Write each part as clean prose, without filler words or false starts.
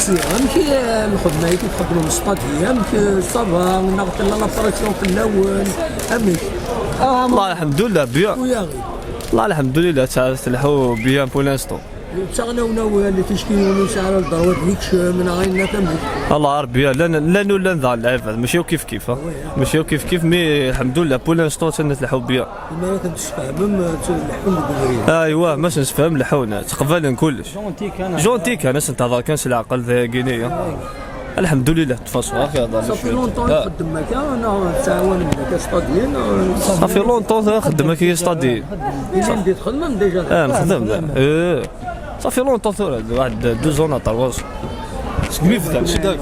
شخصية ماشي الخدمة كي تخدموا مستطية صافا ناخذ لا لاباراسيون في الأول فهمتي. الله الحمد لله بيان. ويا غير الله الحمد لله تلحو بيان بو لانستون. تغناونا اللي تشكيلوا ساعة الضروات هيك من غيرنا فهمتي. الله ربي لا نولا نضع العباد ماشي كيف كيف ماشي كيف مي الحمد لله بو لانستون تنتلحو بيان. ما تنتفاهم تلحون بالدغري. ايوا ما نفهم لحونا تقبل كلش. جونتي كان نتهضر كان العقل ذا غينيا. الحمد لله تفاصيل اخي هذا صافي لونطون نخدم هكا انا نتعاون معك ستاديين صافي لونطون نخدم هكا ستاديين بديت تخدم ديجا نخدم صافي لونطون واحد 2 زون طرواز سكمي فتح شي داك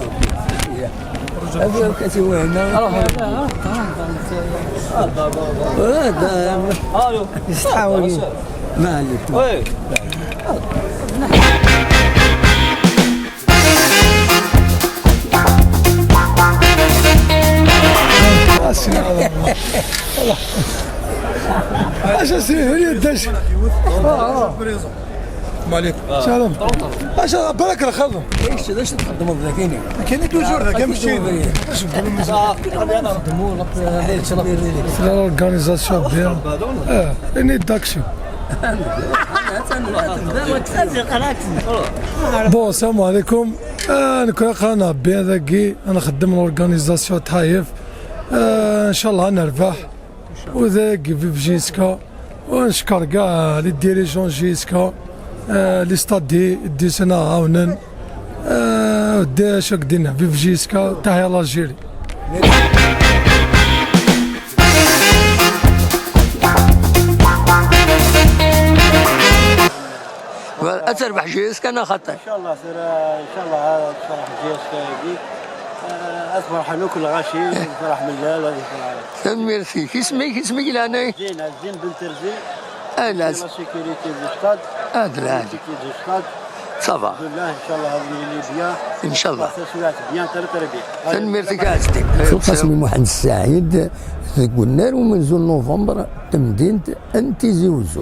هذا كاتي هنا هذا يستحاول ما عليك اش اسير داش مالك سلام اش بالك الخدم ايش تخدموا ذاكيني كاين توجور ذاك ماشي الاورغانيزاسيون بيان اني داكشن بون السلام عليكم. انا كنا بيان ذاكي انا خدم الاورغانيزاسيون تايف ان شاء الله نربح وذاك في جيسكا ونشكر كاع لي ديريجون جيسكا لي ستادي ديسنا عاونن داش قدنا في جيسكا تاعي لاجيري. تربح جيسكا انا خاطر ان شاء الله سير ان شاء الله تفرح جيسكا هذيك افرح انا كل غاشي فرح من لا هذيك ميرسي. كي اسمك لاني زين بنت رزي لا لا سيكوريتي دو ستاد ادري دو ستاد صافا الحمد لله ان شاء الله هذه اللي بيان ان شاء الله تسويات بيان تربيه ميرسي كاستي اسمي محمد السعيد في كنار ومن زول نوفمبر تمدينة انتي زوزو.